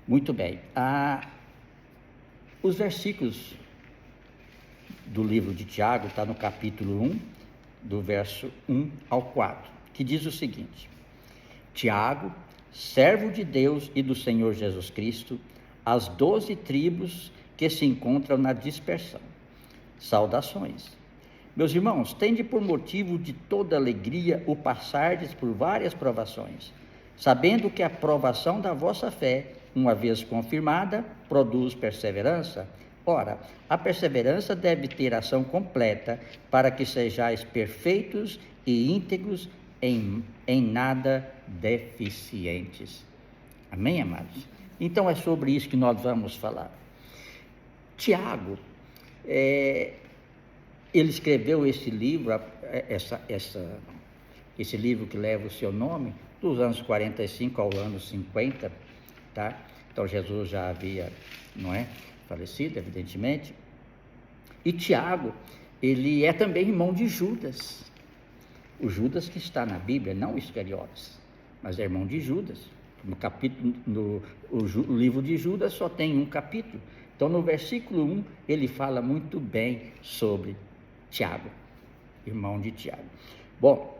Muito bem. Os versículos do livro de Tiago está no capítulo 1, do verso 1 ao 4, que diz o seguinte: Tiago, servo de Deus e do Senhor Jesus Cristo, às 12 tribos que se encontram na dispersão. Saudações. Meus irmãos, tende por motivo de toda alegria o passardes por várias provações, sabendo que a provação da vossa fé, uma vez confirmada, produz perseverança. Ora, a perseverança deve ter ação completa, para que sejais perfeitos e íntegros, em nada deficientes. Amém, amados? Então é sobre isso que nós vamos falar. Tiago, ele escreveu esse livro, esse livro que leva o seu nome, dos anos 45 ao ano 50, tá? Então Jesus já havia, falecido, evidentemente. E Tiago, ele é também irmão de Judas. O Judas que está na Bíblia, não Iscariotes, mas é irmão de Judas. O livro de Judas só tem um capítulo. Então, no versículo 1, ele fala muito bem sobre Tiago, irmão de Tiago. Bom,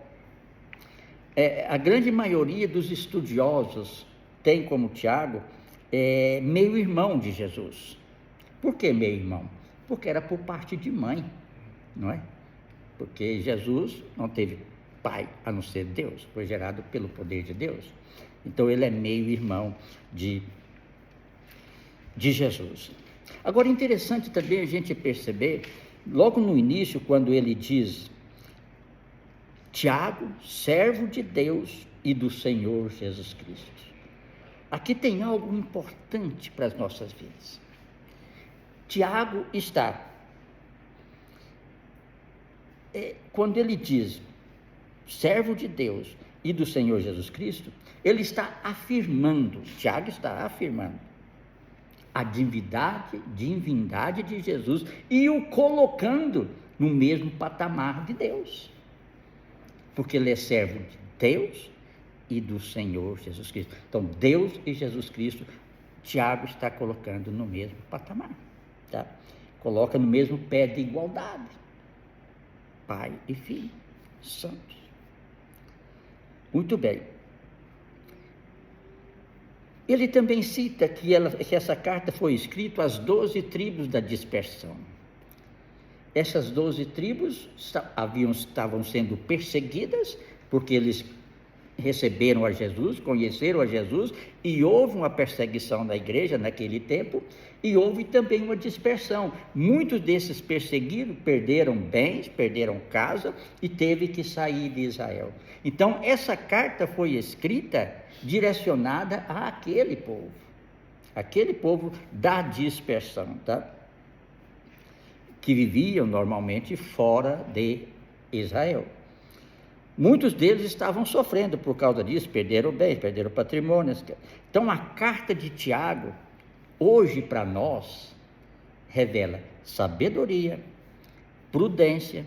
a grande maioria dos estudiosos tem como Tiago meio-irmão de Jesus. Por que meio-irmão? Porque era por parte de mãe, não é? Porque Jesus não teve pai a não ser Deus, foi gerado pelo poder de Deus. Então ele é meio-irmão de Jesus. Agora, interessante também a gente perceber, logo no início, quando ele diz: Tiago, servo de Deus e do Senhor Jesus Cristo. Aqui tem algo importante para as nossas vidas. Tiago está, quando ele diz servo de Deus e do Senhor Jesus Cristo, ele está afirmando, Tiago está afirmando a divindade de Jesus e o colocando no mesmo patamar de Deus, porque ele é servo de Deus e do Senhor Jesus Cristo. Então, Deus e Jesus Cristo, Tiago está colocando no mesmo patamar, tá? Coloca no mesmo pé de igualdade, Pai e Filho, santos. Muito bem. Ele também cita que essa carta foi escrita às 12 tribos da dispersão. Essas 12 tribos estavam sendo perseguidas, porque eles receberam a Jesus, conheceram a Jesus, e houve uma perseguição na igreja naquele tempo, e houve também uma dispersão. Muitos desses perseguidos perderam bens, perderam casa, e teve que sair de Israel. Então, essa carta foi escrita direcionada àquele povo da dispersão, tá? Que viviam normalmente fora de Israel. Muitos deles estavam sofrendo por causa disso, perderam bens, perderam patrimônios. Então, a carta de Tiago, hoje para nós, revela sabedoria, prudência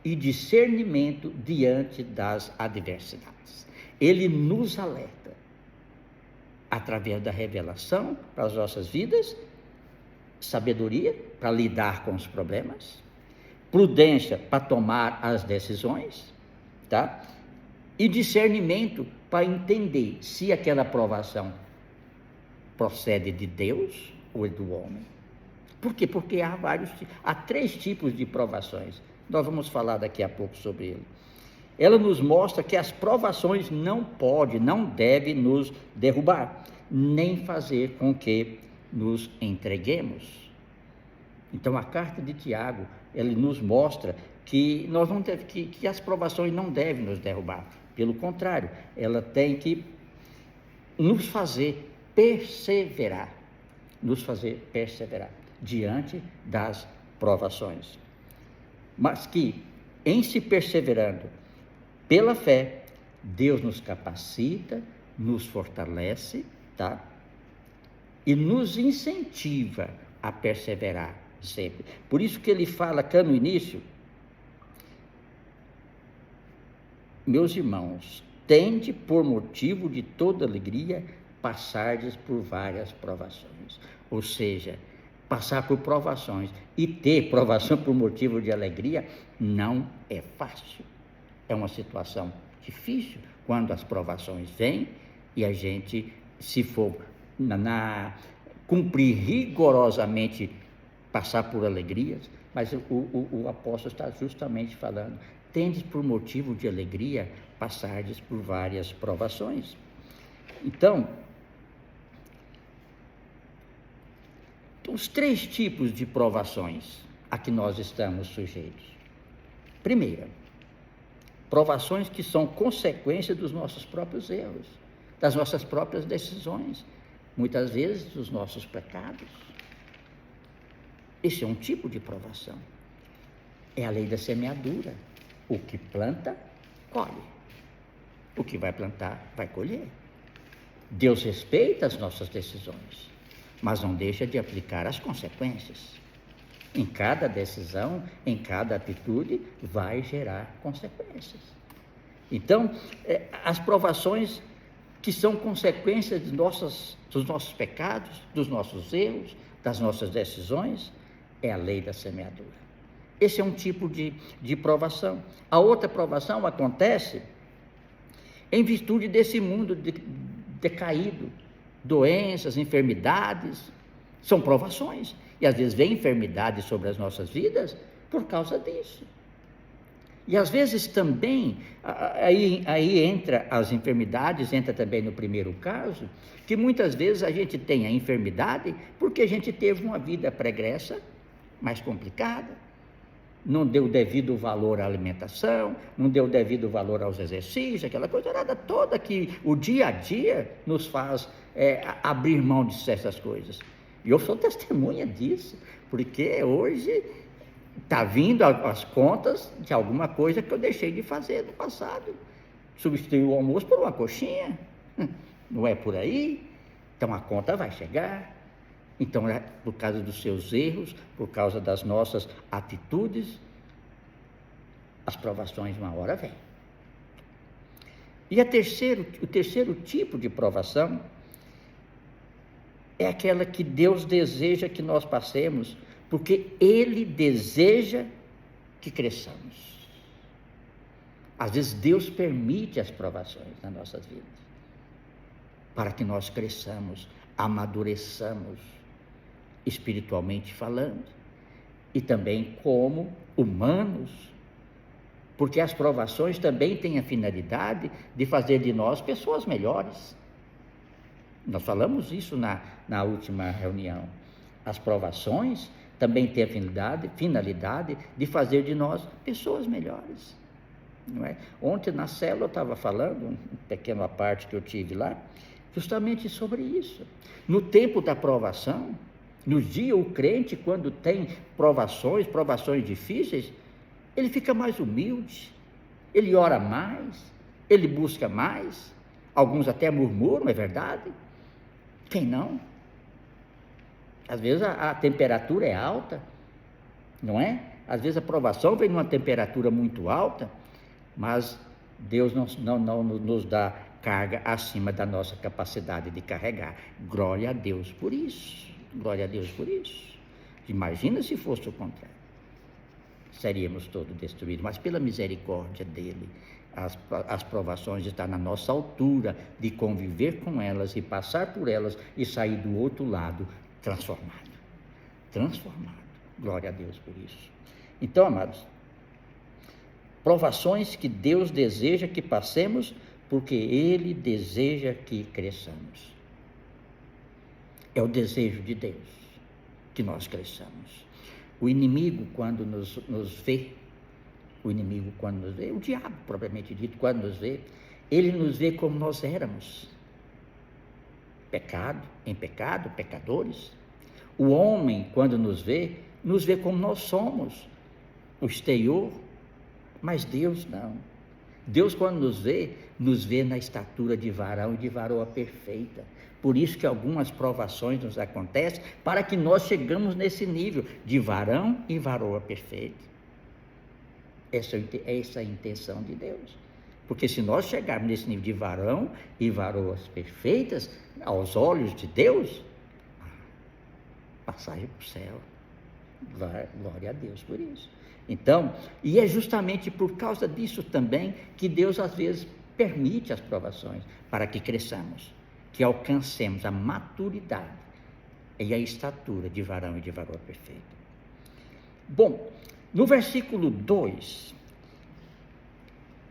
e discernimento diante das adversidades. Ele nos alerta, através da revelação para as nossas vidas, sabedoria para lidar com os problemas, prudência para tomar as decisões, tá? E discernimento para entender se aquela provação procede de Deus ou é do homem. Por quê? Porque há 3 tipos de provações. Nós vamos falar daqui a pouco sobre ele. Ela nos mostra que as provações não devem nos derrubar, nem fazer com que nos entreguemos. Então, a carta de Tiago, ele nos mostra que que as provações não devem nos derrubar. Pelo contrário, ela tem que nos fazer perseverar diante das provações. Mas que, em se perseverando pela fé, Deus nos capacita, nos fortalece, tá? E nos incentiva a perseverar sempre. Por isso que ele fala cá no início: meus irmãos, tende por motivo de toda alegria passardes por várias provações. Ou seja, passar por provações e ter provação por motivo de alegria não é fácil. É uma situação difícil quando as provações vêm e a gente, se for cumprir rigorosamente, passar por alegrias, mas o apóstolo está justamente falando, tendes por motivo de alegria passardes por várias provações. Então, os 3 tipos de provações a que nós estamos sujeitos. Primeira, provações que são consequência dos nossos próprios erros, das nossas próprias decisões, muitas vezes dos nossos pecados. Esse é um tipo de provação. É a lei da semeadura. O que planta, colhe. O que vai plantar, vai colher. Deus respeita as nossas decisões, mas não deixa de aplicar as consequências. Em cada decisão, em cada atitude, vai gerar consequências. Então, as provações que são consequências dos nossos pecados, dos nossos erros, das nossas decisões, é a lei da semeadura. Esse é um tipo de provação. A outra provação acontece em virtude desse mundo decaído, doenças, enfermidades, são provações. E às vezes vem enfermidade sobre as nossas vidas por causa disso. E às vezes também, aí entra as enfermidades, entra também no primeiro caso, que muitas vezes a gente tem a enfermidade porque a gente teve uma vida pregressa mais complicada, não deu devido valor à alimentação, não deu devido valor aos exercícios, aquela coisa toda que o dia a dia nos faz abrir mão de certas coisas. E eu sou testemunha disso, porque hoje está vindo as contas de alguma coisa que eu deixei de fazer no passado. Substituí o almoço por uma coxinha, não é por aí? Então a conta vai chegar. Então, por causa dos seus erros, por causa das nossas atitudes, as provações uma hora vêm. E o terceiro tipo de provação é aquela que Deus deseja que nós passemos, porque Ele deseja que cresçamos. Às vezes Deus permite as provações nas nossas vidas, para que nós cresçamos, amadureçamos, espiritualmente falando, e também como humanos, porque as provações também têm a finalidade de fazer de nós pessoas melhores. Nós falamos isso na última reunião. As provações também têm a finalidade de fazer de nós pessoas melhores. Não é? Ontem na célula eu estava falando, uma pequena parte que eu tive lá, justamente sobre isso. No tempo da provação, no dia o crente, quando tem provações difíceis, ele fica mais humilde, ele ora mais, ele busca mais, alguns até murmuram, é verdade, quem não? Às vezes a temperatura é alta, não é? Às vezes a provação vem numa temperatura muito alta, mas Deus não nos dá carga acima da nossa capacidade de carregar. Glória a Deus por isso. Glória a Deus por isso. Imagina se fosse o contrário. Seríamos todos destruídos, mas pela misericórdia dele, as provações estão na nossa altura de conviver com elas e passar por elas e sair do outro lado transformado. Glória a Deus por isso. Então, amados, provações que Deus deseja que passemos, porque Ele deseja que cresçamos. É o desejo de Deus que nós cresçamos. O inimigo, quando nos vê, o diabo, propriamente dito, quando nos vê, ele nos vê como nós éramos. Pecadores. O homem, quando nos vê como nós somos, o exterior, mas Deus não. Deus, quando nos vê na estatura de varão e de varoa perfeita. Por isso que algumas provações nos acontecem, para que nós chegamos nesse nível de varão e varoa perfeita. Essa é a intenção de Deus. Porque se nós chegarmos nesse nível de varão e varoas perfeitas, aos olhos de Deus, passagem para o céu. Glória a Deus por isso. Então, e é justamente por causa disso também que Deus às vezes permite as provações, para que cresçamos, que alcancemos a maturidade e a estatura de varão e de varoa perfeito. Bom, no versículo 2,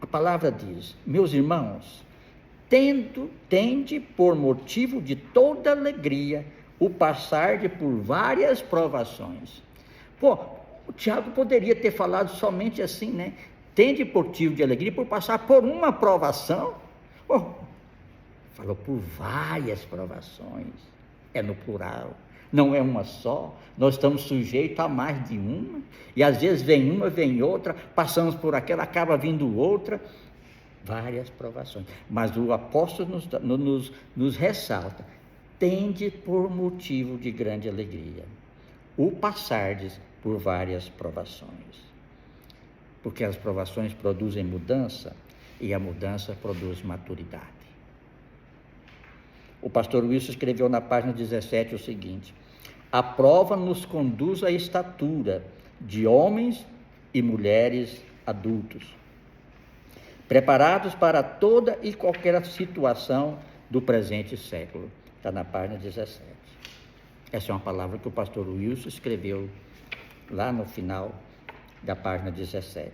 a palavra diz: meus irmãos, tende por motivo de toda alegria o passar por várias provações. O Tiago poderia ter falado somente assim, né? Tende por motivo de alegria por passar por uma provação. Falou por várias provações, é no plural, não é uma só. Nós estamos sujeitos a mais de uma, e às vezes vem uma, vem outra, passamos por aquela, acaba vindo outra, várias provações. Mas o apóstolo nos ressalta: tende por motivo de grande alegria o passardes por várias provações, porque as provações produzem mudança, e a mudança produz maturidade. O pastor Wilson escreveu na página 17 o seguinte: a prova nos conduz à estatura de homens e mulheres adultos, preparados para toda e qualquer situação do presente século. Está na página 17. Essa é uma palavra que o pastor Wilson escreveu lá no final da página 17.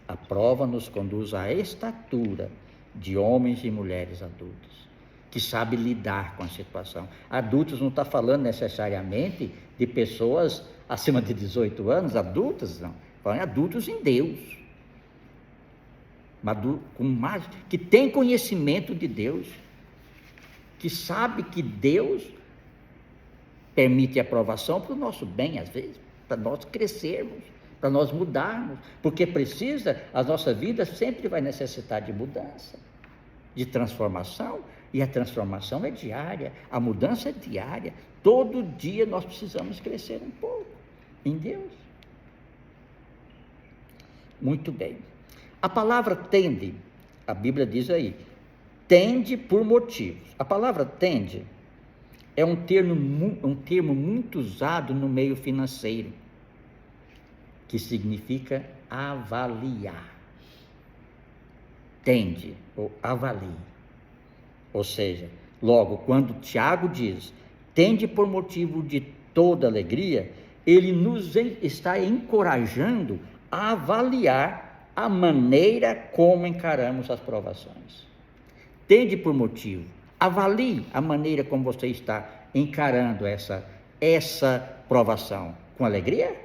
A prova nos conduz à estatura de homens e mulheres adultos, que sabem lidar com a situação. Adultos não está falando necessariamente de pessoas acima de 18 anos, adultas não, falam adultos em Deus, que tem conhecimento de Deus, que sabe que Deus permite a aprovação para o nosso bem, às vezes, para nós crescermos, para nós mudarmos, porque a nossa vida sempre vai necessitar de mudança, de transformação, e a transformação é diária, a mudança é diária. Todo dia nós precisamos crescer um pouco em Deus. Muito bem. A palavra tende, a Bíblia diz aí, tende por motivos. A palavra tende é um termo muito usado no meio financeiro, que significa avaliar. Tende ou avalie. Ou seja, logo, quando Tiago diz, tende por motivo de toda alegria, ele nos está encorajando a avaliar a maneira como encaramos as provações. Tende por motivo, avalie a maneira como você está encarando essa provação. Com alegria?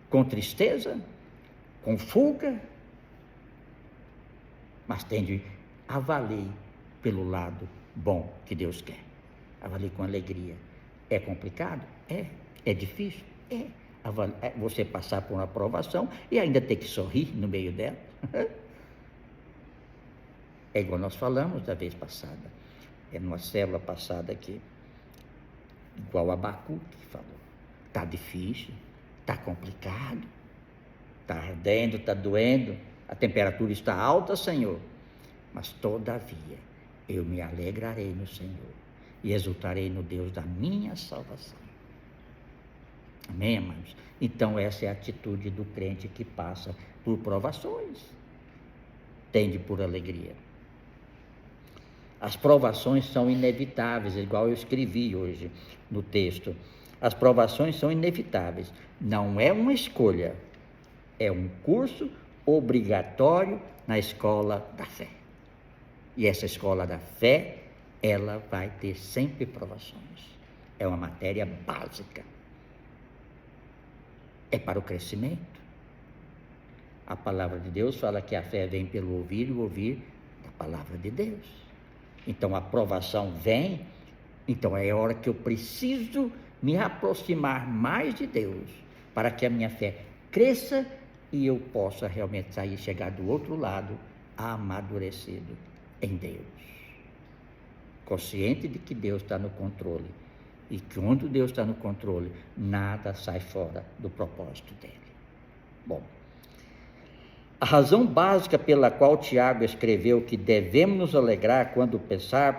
Com tristeza? Com fuga? Mas avalie pelo lado bom que Deus quer. Avalie com alegria. É complicado? É difícil? Você passar por uma aprovação e ainda ter que sorrir no meio dela. É igual nós falamos da vez passada, numa célula passada aqui, igual Abacuque falou. Está difícil, está complicado, está ardendo, está doendo, a temperatura está alta, Senhor, mas todavia eu me alegrarei no Senhor e exultarei no Deus da minha salvação. Amém, amados? Então essa é a atitude do crente que passa por provações. Tende por alegria. As provações são inevitáveis, igual eu escrevi hoje no texto. As provações são inevitáveis. Não é uma escolha, é um curso obrigatório na escola da fé. E essa escola da fé, ela vai ter sempre provações. É uma matéria básica. É para o crescimento. A palavra de Deus fala que a fé vem pelo ouvir e o ouvir da palavra de Deus. Então a provação vem, então é a hora que eu preciso me aproximar mais de Deus, para que a minha fé cresça e eu possa realmente sair, chegar do outro lado, amadurecido em Deus. Consciente de que Deus está no controle, e que quando Deus está no controle, nada sai fora do propósito dele. Bom, A razão básica pela qual Tiago escreveu que devemos nos alegrar quando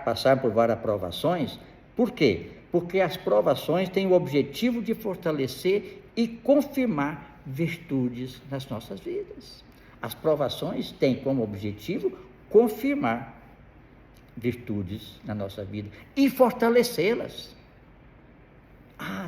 passar por várias provações, por quê? Porque as provações têm o objetivo de fortalecer e confirmar virtudes nas nossas vidas. As provações têm como objetivo confirmar virtudes na nossa vida e fortalecê-las.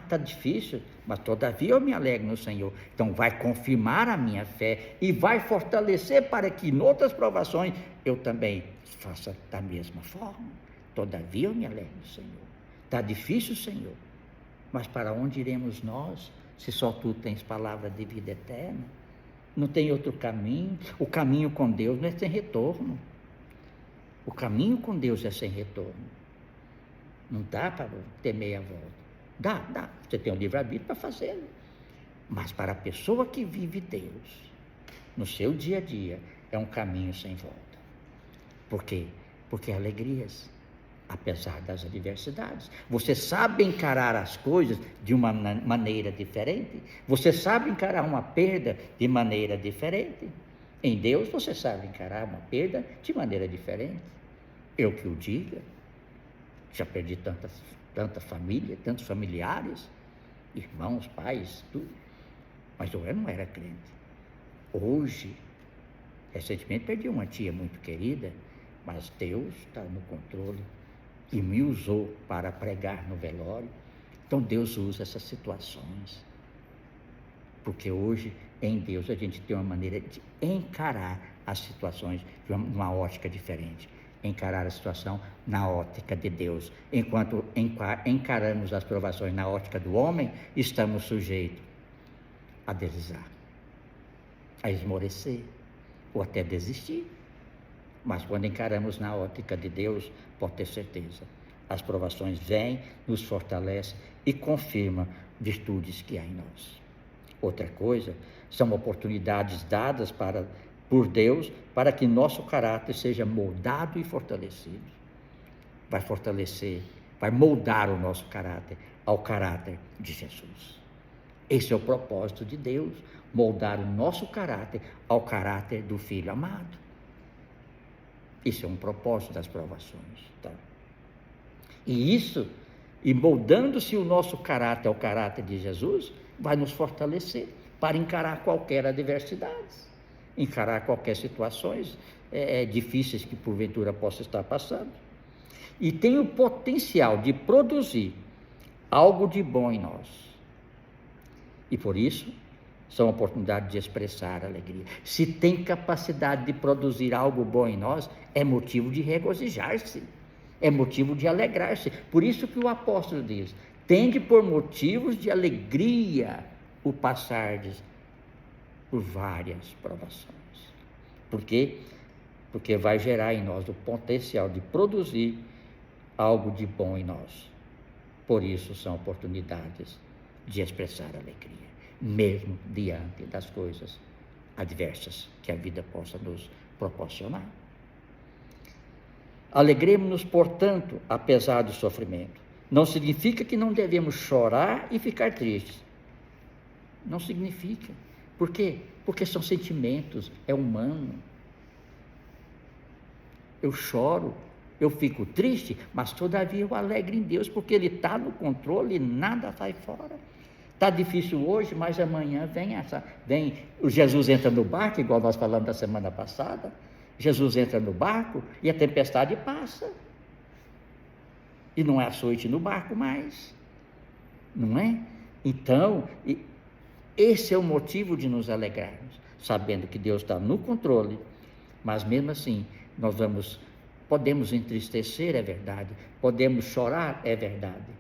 Está difícil, mas todavia eu me alegro no Senhor. Então vai confirmar a minha fé e vai fortalecer para que em outras provações eu também faça da mesma forma. Todavia eu me alegro no Senhor. Está difícil, Senhor, mas para onde iremos nós, se só Tu tens palavra de vida eterna? Não tem outro caminho. O caminho com Deus não é sem retorno. O caminho com Deus é sem retorno. Não dá para ter meia volta. Dá. Você tem um livre-arbítrio para fazê-lo. Mas para a pessoa que vive Deus, no seu dia a dia, é um caminho sem volta. Por quê? Porque alegrias, apesar das adversidades. Você sabe encarar as coisas de uma maneira diferente. Você sabe encarar uma perda de maneira diferente. Em Deus você sabe encarar uma perda de maneira diferente. Eu que o diga. Já perdi tanta família, tantos familiares, irmãos, pais, tudo. Mas eu não era crente. Hoje, recentemente perdi uma tia muito querida, mas Deus está no controle e me usou para pregar no velório. Então Deus usa essas situações, porque hoje em Deus a gente tem uma maneira de encarar as situações de uma ótica diferente. Encarar a situação na ótica de Deus. Enquanto encaramos as provações na ótica do homem, estamos sujeitos a deslizar, a esmorecer ou até desistir. Mas quando encaramos na ótica de Deus, pode ter certeza, as provações vêm, nos fortalecem e confirmam virtudes que há em nós. Outra coisa, são oportunidades dadas por Deus para que nosso caráter seja moldado e fortalecido. Vai fortalecer, vai moldar o nosso caráter ao caráter de Jesus. Esse é o propósito de Deus, moldar o nosso caráter ao caráter do Filho amado. Isso é um propósito das provações. Tá? E moldando-se o nosso caráter ao caráter de Jesus, vai nos fortalecer para encarar qualquer adversidade. Encarar qualquer situações difíceis que porventura possa estar passando. E tem o potencial de produzir algo de bom em nós. E por isso, são oportunidades de expressar alegria. Se tem capacidade de produzir algo bom em nós, é motivo de regozijar-se, é motivo de alegrar-se. Por isso que o apóstolo diz, tende por motivos de alegria o passardes por várias provações. Por quê? Porque vai gerar em nós o potencial de produzir algo de bom em nós. Por isso são oportunidades de expressar alegria, mesmo diante das coisas adversas que a vida possa nos proporcionar. Alegremos-nos, portanto, apesar do sofrimento. Não significa que não devemos chorar e ficar tristes. Não significa. Por quê? Porque são sentimentos, é humano. Eu choro, eu fico triste, mas todavia eu alegro em Deus, porque Ele está no controle e nada sai fora. Está difícil hoje, mas amanhã vem o Jesus entra no barco, igual nós falamos da semana passada. Jesus entra no barco e a tempestade passa. E não é açoite no barco mais. Não é? Então, esse é o motivo de nos alegrarmos, sabendo que Deus está no controle, mas mesmo assim, podemos entristecer, é verdade, podemos chorar, é verdade.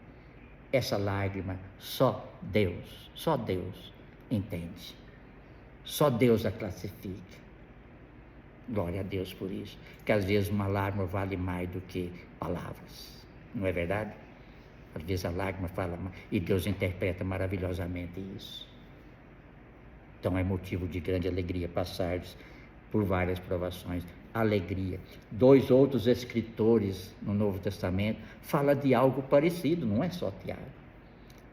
Essa lágrima, só Deus entende, só Deus a classifica. Glória a Deus por isso, que às vezes uma lágrima vale mais do que palavras, não é verdade? Às vezes a lágrima fala, e Deus interpreta maravilhosamente isso. Então é motivo de grande alegria passar por várias provações. Alegria. 2 outros escritores no Novo Testamento falam de algo parecido, não é só Tiago.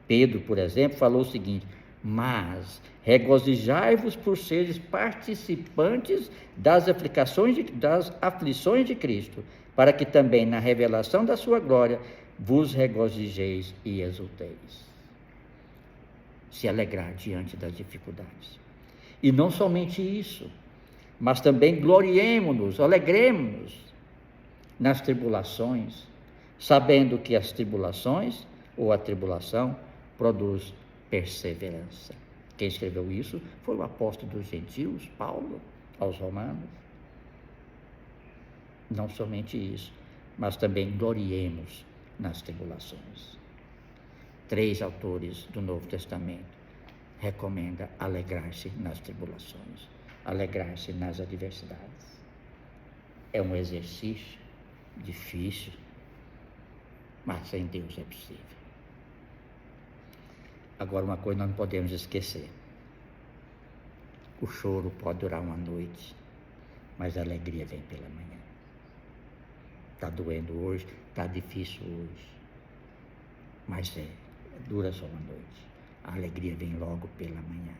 Pedro, por exemplo, falou o seguinte, Mas regozijai-vos por seres participantes das aflições de Cristo, para que também na revelação da sua glória vos regozijeis e exulteis. Se alegrar diante das dificuldades. E não somente isso, mas também gloriemo-nos, alegremos-nos nas tribulações, sabendo que as tribulações ou a tribulação produz perseverança. Quem escreveu isso foi o apóstolo dos gentios, Paulo, aos Romanos. Não somente isso, mas também gloriemos nas tribulações. 3 autores do Novo Testamento recomendam alegrar-se nas tribulações, alegrar-se nas adversidades. É um exercício difícil, mas sem Deus é possível. Agora, uma coisa nós não podemos esquecer: o choro pode durar uma noite, mas a alegria vem pela manhã. Está doendo hoje, está difícil hoje, mas dura só uma noite. A alegria vem logo pela manhã.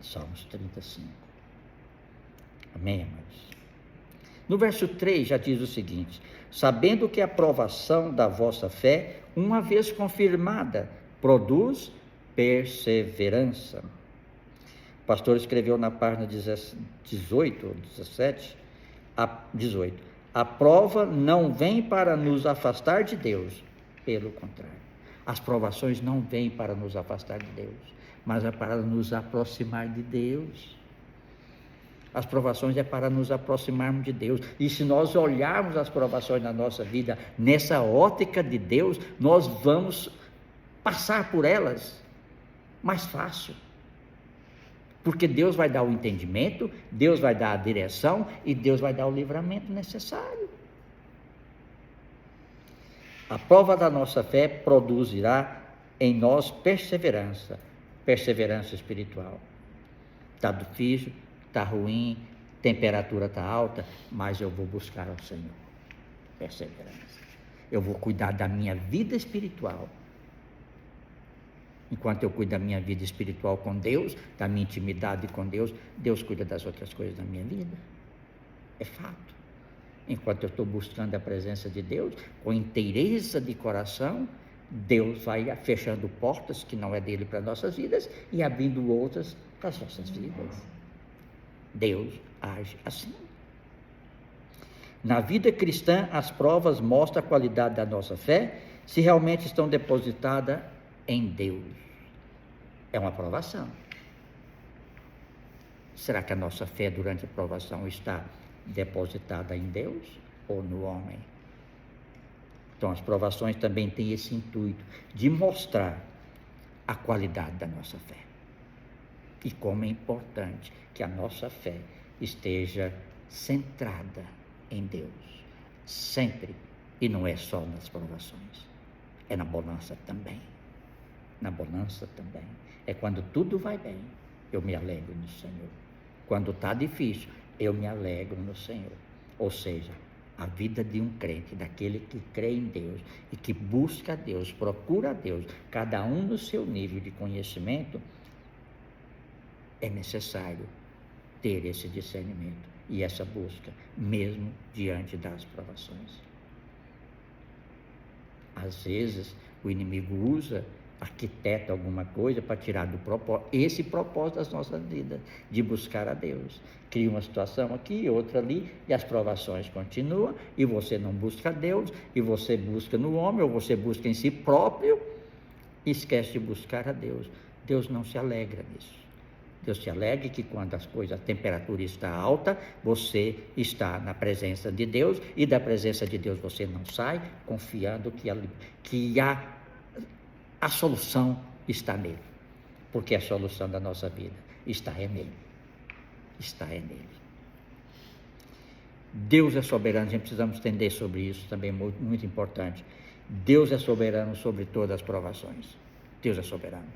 Salmos 35. Amém, amados? No verso 3 já diz o seguinte: sabendo que a provação da vossa fé, uma vez confirmada, produz perseverança. O pastor escreveu na página 18, 17, 18: a prova não vem para nos afastar de Deus, pelo contrário. As provações não vêm para nos afastar de Deus, mas é para nos aproximar de Deus. As provações é para nos aproximarmos de Deus. E se nós olharmos as provações na nossa vida nessa ótica de Deus, nós vamos passar por elas mais fácil. Porque Deus vai dar o entendimento, Deus vai dar a direção e Deus vai dar o livramento necessário. A prova da nossa fé produzirá em nós perseverança espiritual. Está difícil, está ruim, temperatura está alta, mas eu vou buscar ao Senhor. Perseverança. Eu vou cuidar da minha vida espiritual. Enquanto eu cuido da minha vida espiritual com Deus, da minha intimidade com Deus, Deus cuida das outras coisas da minha vida. É fato. Enquanto eu estou buscando a presença de Deus, com inteireza de coração, Deus vai fechando portas que não é dele para nossas vidas e abrindo outras para as nossas vidas. Deus age assim. Na vida cristã, as provas mostram a qualidade da nossa fé, se realmente estão depositadas em Deus. É uma provação. Será que a nossa fé durante a provação está depositada em Deus ou no homem? Então, as provações também têm esse intuito de mostrar a qualidade da nossa fé. E como é importante que a nossa fé esteja centrada em Deus, sempre, e não é só nas provações, é na bonança também. Na bonança também. É quando tudo vai bem, eu me alegro no Senhor. Quando está difícil, eu me alegro no Senhor. Ou seja, a vida de um crente, daquele que crê em Deus e que busca a Deus, procura a Deus, cada um no seu nível de conhecimento, é necessário ter esse discernimento e essa busca, mesmo diante das provações. Às vezes, o inimigo arquiteta alguma coisa para tirar do propósito, esse propósito das nossas vidas, de buscar a Deus. Cria uma situação aqui, outra ali, e as provações continuam, e você não busca a Deus, e você busca no homem, ou você busca em si próprio, e esquece de buscar a Deus. Deus não se alegra nisso. Deus se alegra que quando a temperatura está alta, você está na presença de Deus, e da presença de Deus você não sai, confiando que a solução está nele, porque a solução da nossa vida está nele. Está nele. Deus é soberano, a gente precisamos entender sobre isso também, muito, muito importante. Deus é soberano sobre todas as provações. Deus é soberano.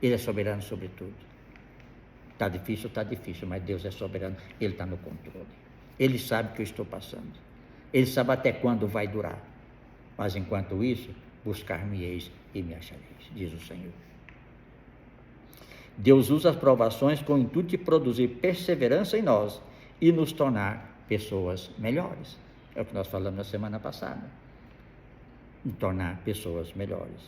Ele é soberano sobre tudo. Está difícil, mas Deus é soberano, Ele está no controle. Ele sabe o que eu estou passando. Ele sabe até quando vai durar. Mas enquanto isso, buscar-me-eis e me achareis, diz o Senhor. Deus usa as provações com o intuito de produzir perseverança em nós e nos tornar pessoas melhores. É o que nós falamos na semana passada. Nos tornar pessoas melhores.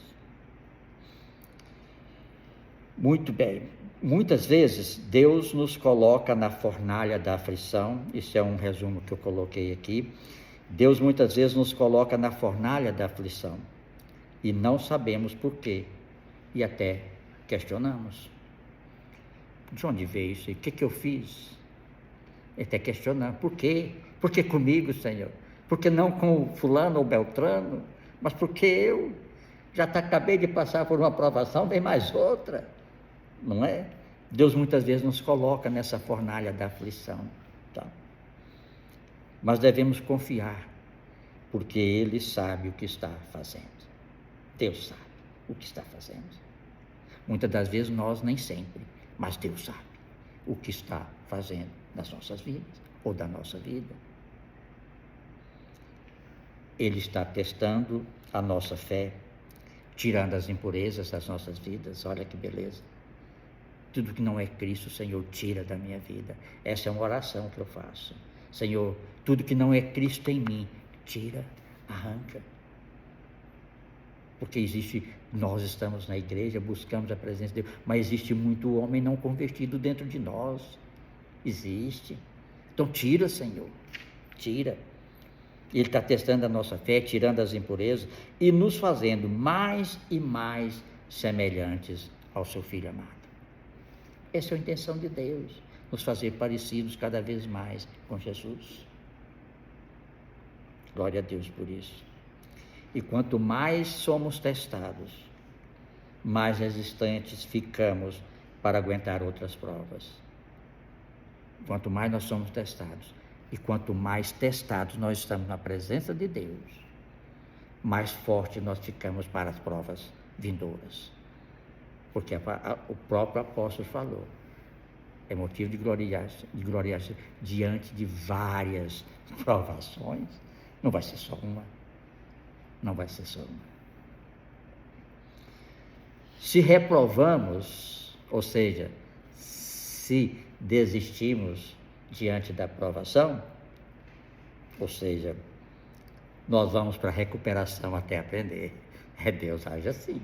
Muito bem. Muitas vezes Deus nos coloca na fornalha da aflição. Isso é um resumo que eu coloquei aqui. Deus muitas vezes nos coloca na fornalha da aflição e não sabemos por quê e até questionamos. De onde veio isso? O que eu fiz? E até questionando. Por quê? Por que comigo, Senhor? Por que não com fulano ou beltrano? Mas por que eu? Já acabei de passar por uma provação, vem mais outra. Não é? Deus muitas vezes nos coloca nessa fornalha da aflição. Tá? Mas devemos confiar, porque Ele sabe o que está fazendo. Deus sabe o que está fazendo. Muitas das vezes nós nem sempre, mas Deus sabe o que está fazendo nas nossas vidas, ou da nossa vida. Ele está testando a nossa fé, tirando as impurezas das nossas vidas. Olha que beleza. Tudo que não é Cristo, Senhor, tira da minha vida. Essa é uma oração que eu faço. Senhor, tudo que não é Cristo em mim, tira, arranca. Porque nós estamos na igreja, buscamos a presença de Deus, mas existe muito homem não convertido dentro de nós. Existe. Então tira, Senhor, tira. Ele está testando a nossa fé, tirando as impurezas e nos fazendo mais e mais semelhantes ao seu Filho amado. Essa é a intenção de Deus, nos fazer parecidos cada vez mais com Jesus. Glória a Deus por isso. E quanto mais somos testados, mais resistentes ficamos para aguentar outras provas. Quanto mais nós somos testados, e quanto mais testados nós estamos na presença de Deus, mais forte nós ficamos para as provas vindouras. Porque o próprio apóstolo falou, é motivo de gloriar-se diante de várias provações. Não vai ser só uma. Não vai ser só uma. Se reprovamos, ou seja, se desistimos diante da provação, ou seja, nós vamos para a recuperação até aprender. Deus age assim.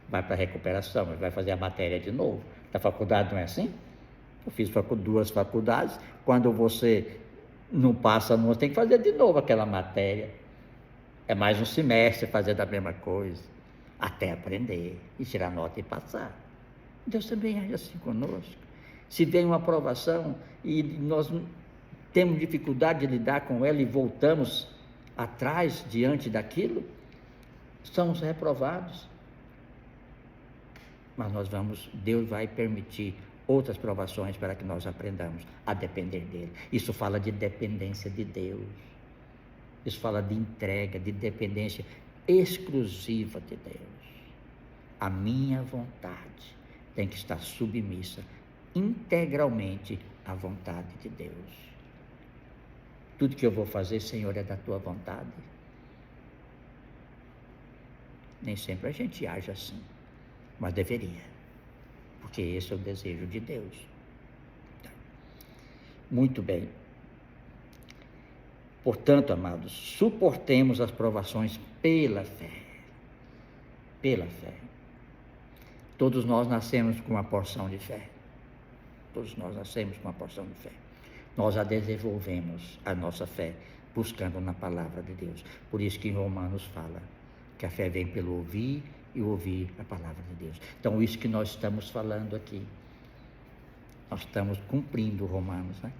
Vai para a recuperação, mas vai fazer a matéria de novo. Na faculdade não é assim? Eu fiz 2 faculdades, quando você não passa numa, tem que fazer de novo aquela matéria. É mais um semestre fazer da mesma coisa, até aprender e tirar nota e passar. Deus também age assim conosco. Se vem uma aprovação e nós temos dificuldade de lidar com ela e voltamos atrás diante daquilo, somos reprovados. Mas Deus vai permitir outras provações para que nós aprendamos a depender dele. Isso fala de dependência de Deus. Isso fala de entrega, de dependência exclusiva de Deus. A minha vontade tem que estar submissa integralmente à vontade de Deus. Tudo que eu vou fazer, Senhor, é da tua vontade. Nem sempre a gente age assim, mas deveria, porque esse é o desejo de Deus. Muito bem. Portanto, amados, suportemos as provações pela fé. Pela fé. Todos nós nascemos com uma porção de fé. Todos nós nascemos com uma porção de fé. Nós a desenvolvemos, a nossa fé, buscando na palavra de Deus. Por isso que em Romanos fala que a fé vem pelo ouvir e ouvir a palavra de Deus. Então, isso que nós estamos falando aqui, nós estamos cumprindo Romanos, né?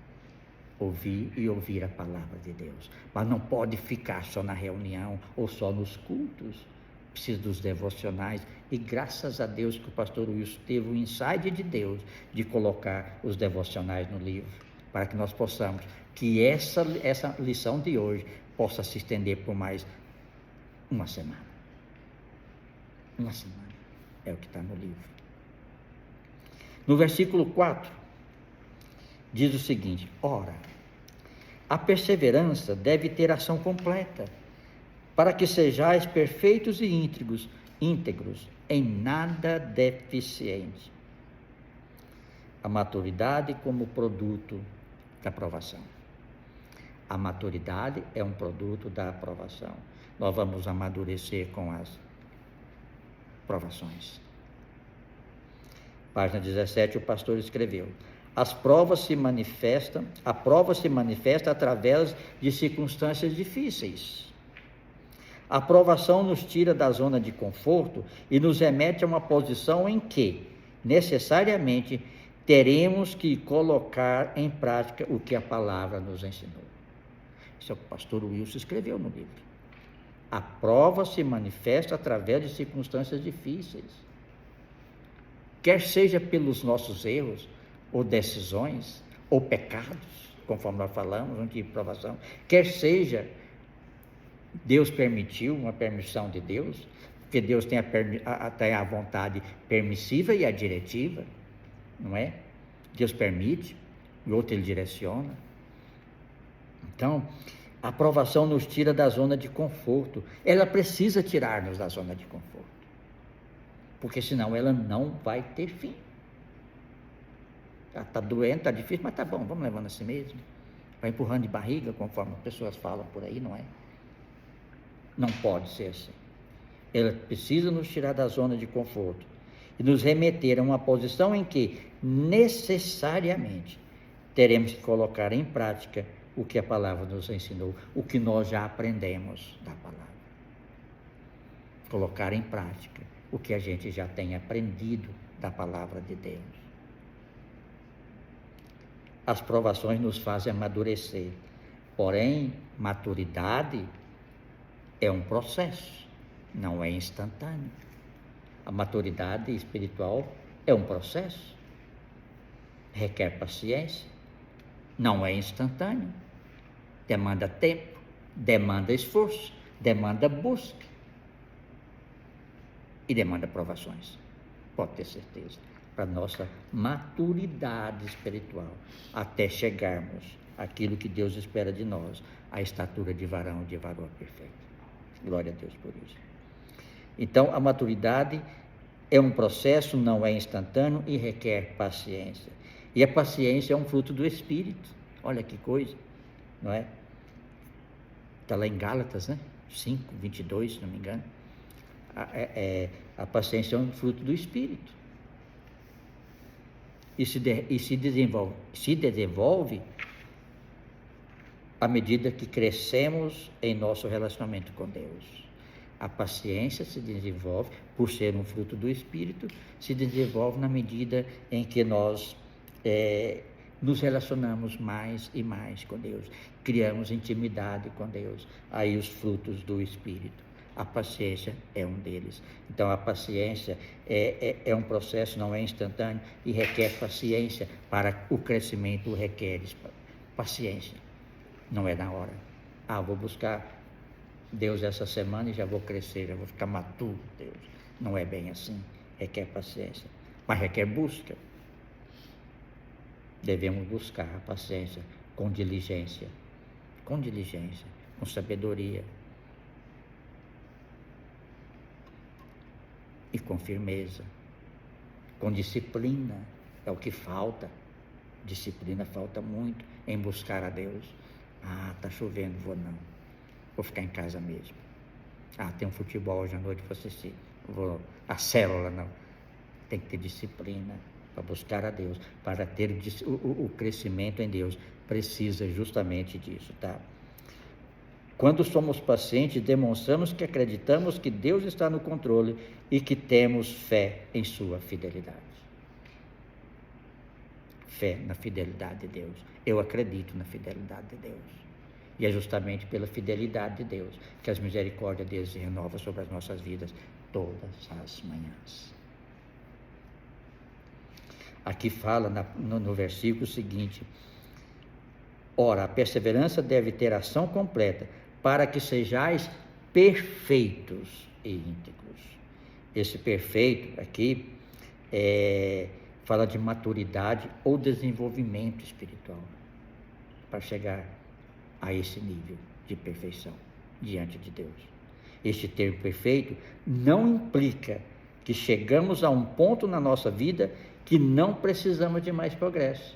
Ouvir e ouvir a palavra de Deus. Mas não pode ficar só na reunião ou só nos cultos. Precisa dos devocionais. E graças a Deus que o pastor Wilson teve o insight de Deus de colocar os devocionais no livro, para que nós possamos, que essa lição de hoje possa se estender por mais uma semana. Uma semana. É o que está no livro. No versículo 4, diz o seguinte: ora, a perseverança deve ter ação completa, para que sejais perfeitos e íntegros, em nada deficientes. a maturidade como produto da aprovação. A maturidade é um produto da aprovação. Nós vamos amadurecer com as provações. Página 17, o pastor escreveu: a prova se manifesta através de circunstâncias difíceis. A provação nos tira da zona de conforto e nos remete a uma posição em que, necessariamente, teremos que colocar em prática o que a palavra nos ensinou. Isso é o que o pastor Wilson escreveu no livro. A prova se manifesta através de circunstâncias difíceis. Quer seja pelos nossos erros, ou decisões, ou pecados, conforme nós falamos, um tipo de provação, quer seja Deus permitiu, uma permissão de Deus, porque Deus tem a vontade permissiva e a diretiva, não é? Deus permite, e outro Ele direciona. Então, a aprovação nos tira da zona de conforto. Ela precisa tirar-nos da zona de conforto, porque senão ela não vai ter fim. Está doente, está difícil, mas está bom, vamos levando assim mesmo. Vai empurrando de barriga, conforme as pessoas falam por aí, não é? Não pode ser assim. Ela precisa nos tirar da zona de conforto e nos remeter a uma posição em que, necessariamente, teremos que colocar em prática o que a palavra nos ensinou, o que nós já aprendemos da palavra. Colocar em prática o que a gente já tem aprendido da palavra de Deus. As provações nos fazem amadurecer, porém, maturidade é um processo, não é instantâneo. A maturidade espiritual é um processo, requer paciência, não é instantâneo, demanda tempo, demanda esforço, demanda busca e demanda provações, pode ter certeza, para nossa maturidade espiritual, até chegarmos àquilo que Deus espera de nós, a estatura de varão, de varoa perfeita. Glória a Deus por isso. Então, a maturidade é um processo, não é instantâneo e requer paciência. E a paciência é um fruto do Espírito. Olha que coisa, não é? Está lá em Gálatas, né? 5, 22, se não me engano. A paciência é um fruto do Espírito. E se desenvolve à medida que crescemos em nosso relacionamento com Deus. A paciência se desenvolve, por ser um fruto do Espírito, se desenvolve na medida em que nós nos relacionamos mais e mais com Deus, criamos intimidade com Deus, aí os frutos do Espírito. A paciência é um deles. Então, a paciência é um processo, não é instantâneo, e requer paciência. Para o crescimento requer paciência. Não é na hora. Vou buscar Deus essa semana e já vou crescer, já vou ficar maturo, Deus. Não é bem assim. Requer paciência, mas requer busca. Devemos buscar a paciência com diligência, com sabedoria e com firmeza, com disciplina. É o que falta. Disciplina falta muito em buscar a Deus. Está chovendo, vou não. Vou ficar em casa mesmo. Tem um futebol hoje à noite, vou assistir. Vou a célula, não. Tem que ter disciplina para buscar a Deus, para ter o crescimento em Deus. Precisa justamente disso, tá? Quando somos pacientes, demonstramos que acreditamos que Deus está no controle e que temos fé em sua fidelidade. Fé na fidelidade de Deus. Eu acredito na fidelidade de Deus. E é justamente pela fidelidade de Deus que as misericórdias de Deus se renovam sobre as nossas vidas todas as manhãs. Aqui fala no versículo seguinte: ora, a perseverança deve ter ação completa, para que sejais perfeitos e íntegros. Esse perfeito aqui fala de maturidade ou desenvolvimento espiritual, para chegar a esse nível de perfeição diante de Deus. Este termo perfeito não implica que chegamos a um ponto na nossa vida que não precisamos de mais progresso.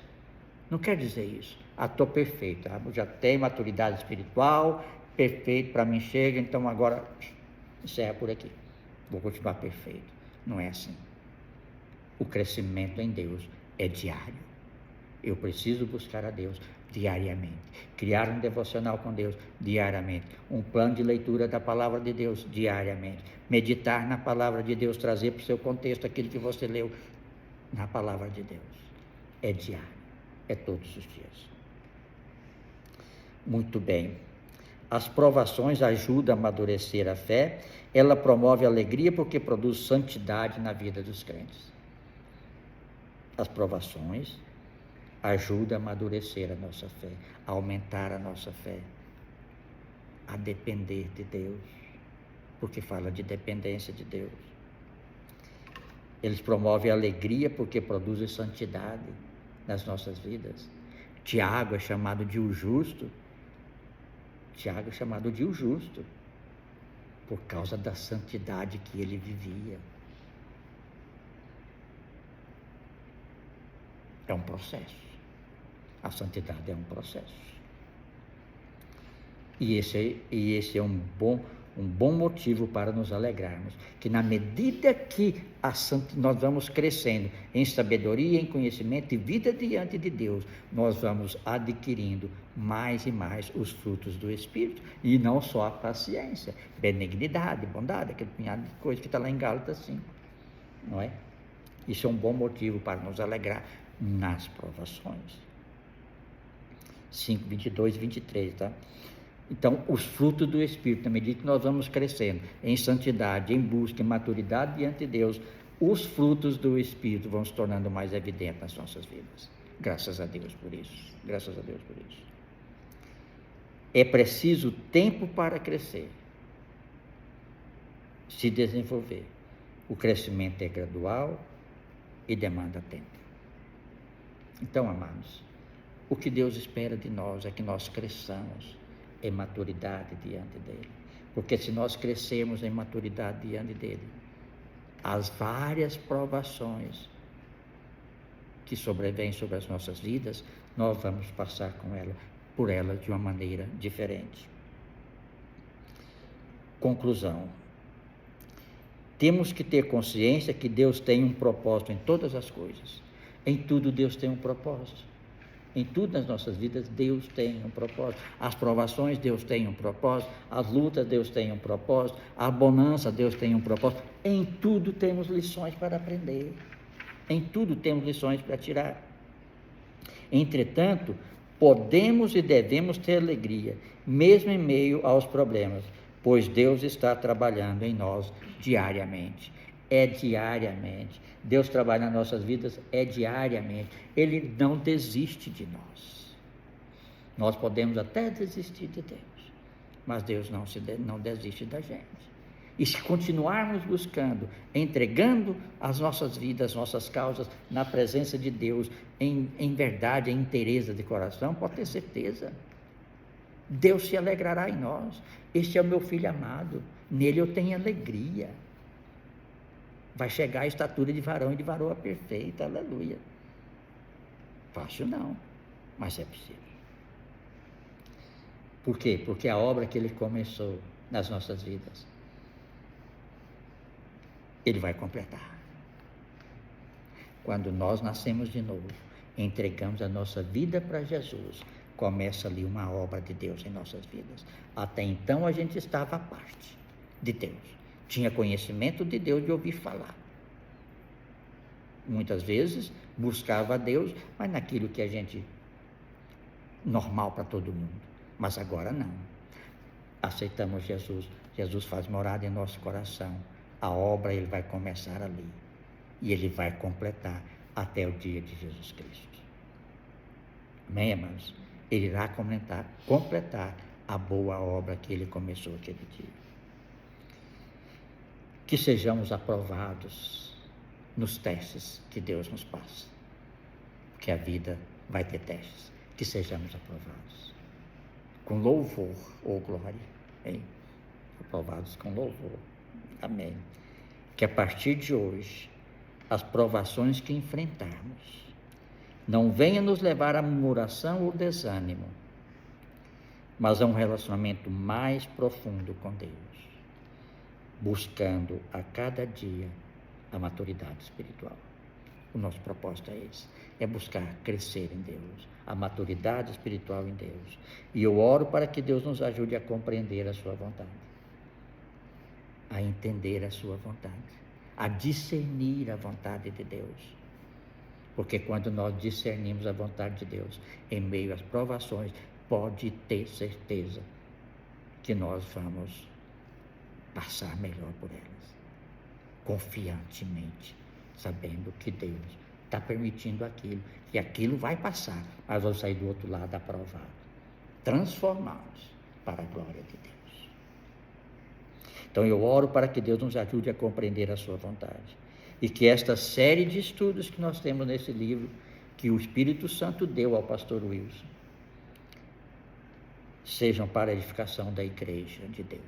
Não quer dizer isso. Estou perfeito, já tenho maturidade espiritual, perfeito, para mim chega, então agora encerra por aqui. Vou continuar perfeito. Não é assim. O crescimento em Deus é diário. Eu preciso buscar a Deus diariamente, criar um devocional com Deus diariamente, um plano de leitura da palavra de Deus diariamente, meditar na palavra de Deus, trazer para o seu contexto aquilo que você leu na palavra de Deus. É diário, é todos os dias. Muito bem. As provações ajudam a amadurecer a fé, ela promove alegria porque produz santidade na vida dos crentes. As provações ajudam a amadurecer a nossa fé, a aumentar a nossa fé, a depender de Deus, porque fala de dependência de Deus. Eles promovem alegria porque produzem santidade nas nossas vidas. Tiago é chamado de o justo. Tiago é chamado de o justo por causa da santidade que ele vivia. É um processo. A santidade é um processo. E esse é um bom motivo para nos alegrarmos, que na medida que nós vamos crescendo em sabedoria, em conhecimento e vida diante de Deus, nós vamos adquirindo mais e mais os frutos do Espírito, e não só a paciência, benignidade, bondade, aquele punhado de coisa que está lá em Gálatas 5, não é? Isso é um bom motivo para nos alegrar nas provações. 5, 22 e 23, tá? Então, os frutos do Espírito, na medida que nós vamos crescendo em santidade, em busca, em maturidade diante de Deus, os frutos do Espírito vão se tornando mais evidentes nas nossas vidas. Graças a Deus por isso. Graças a Deus por isso. É preciso tempo para crescer, se desenvolver. O crescimento é gradual e demanda tempo. Então, amados, o que Deus espera de nós é que nós cresçamos em maturidade diante dele, porque se nós crescermos em maturidade diante dele, as várias provações que sobrevêm sobre as nossas vidas, nós vamos passar por elas de uma maneira diferente. Conclusão: temos que ter consciência que Deus tem um propósito em todas as coisas. Em tudo Deus tem um propósito. Em tudo nas nossas vidas, Deus tem um propósito. As provações, Deus tem um propósito. As lutas, Deus tem um propósito. A bonança, Deus tem um propósito. Em tudo temos lições para aprender. Em tudo temos lições para tirar. Entretanto, podemos e devemos ter alegria, mesmo em meio aos problemas, pois Deus está trabalhando em nós diariamente. É diariamente. Deus trabalha nas nossas vidas, é diariamente. Ele não desiste de nós. Nós podemos até desistir de Deus, mas Deus não desiste da gente. E se continuarmos buscando, entregando as nossas vidas, nossas causas na presença de Deus, em verdade, em inteireza de coração, pode ter certeza, Deus se alegrará em nós. Este é o meu filho amado, nele eu tenho alegria. Vai chegar a estatura de varão e de varoa perfeita, aleluia. Fácil não, mas é possível. Por quê? Porque a obra que ele começou nas nossas vidas, ele vai completar. Quando nós nascemos de novo, entregamos a nossa vida para Jesus, começa ali uma obra de Deus em nossas vidas. Até então a gente estava à parte de Deus. Tinha conhecimento de Deus, de ouvir falar. Muitas vezes buscava a Deus, mas naquilo que a gente normal para todo mundo. Mas agora não. Aceitamos Jesus. Jesus faz morada em nosso coração. A obra ele vai começar ali. E ele vai completar até o dia de Jesus Cristo. Amém, amados? Ele irá completar a boa obra que ele começou aquele dia. Que sejamos aprovados nos testes que Deus nos passa. Porque a vida vai ter testes. Que sejamos aprovados. Com louvor ou glória. Hein? Aprovados com louvor. Amém. Que a partir de hoje, as provações que enfrentarmos. Não venha nos levar à murmuração ou desânimo, mas a um relacionamento mais profundo com Deus, buscando a cada dia a maturidade espiritual. O nosso propósito é esse, é buscar crescer em Deus, a maturidade espiritual em Deus. E eu oro para que Deus nos ajude a compreender a sua vontade, a entender a sua vontade, a discernir a vontade de Deus. Porque quando nós discernimos a vontade de Deus em meio às provações, pode ter certeza que nós vamos passar melhor por elas, confiantemente, sabendo que Deus está permitindo aquilo, que aquilo vai passar, mas vamos sair do outro lado aprovados, transformados para a glória de Deus. Então eu oro para que Deus nos ajude a compreender a sua vontade, e que esta série de estudos que nós temos nesse livro, que o Espírito Santo deu ao pastor Wilson, sejam para a edificação da igreja de Deus,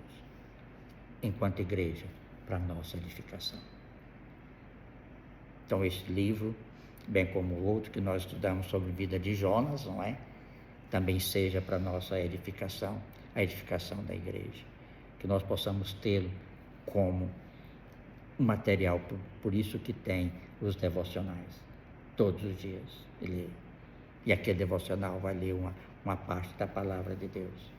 enquanto igreja, para a nossa edificação. Então este livro, bem como o outro que nós estudamos sobre a vida de Jonas, não é? Também seja para a nossa edificação, a edificação da igreja, que nós possamos tê-lo como um material, por isso que tem os devocionais, todos os dias, e aquele devocional vai ler uma parte da palavra de Deus,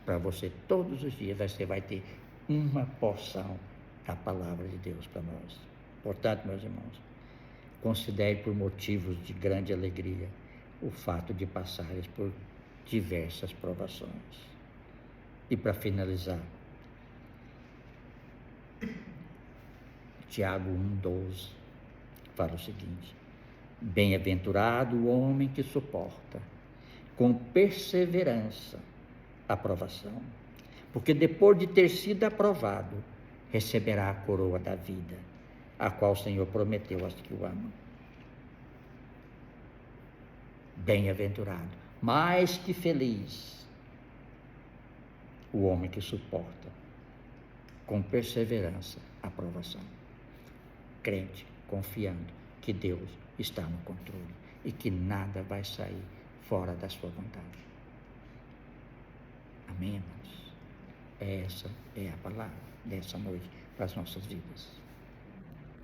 para você todos os dias, você vai ter uma porção da palavra de Deus para nós. Portanto, meus irmãos, considere por motivos de grande alegria o fato de passares por diversas provações. E para finalizar, Tiago 1,12 fala o seguinte: bem-aventurado o homem que suporta com perseverança a provação, porque depois de ter sido aprovado, receberá a coroa da vida, a qual o Senhor prometeu aos que o amam. Bem-aventurado, mais que feliz, o homem que suporta com perseverança a provação. Crente, confiando que Deus está no controle e que nada vai sair fora da sua vontade. Amém, irmãos? Essa é a palavra dessa noite para as nossas vidas.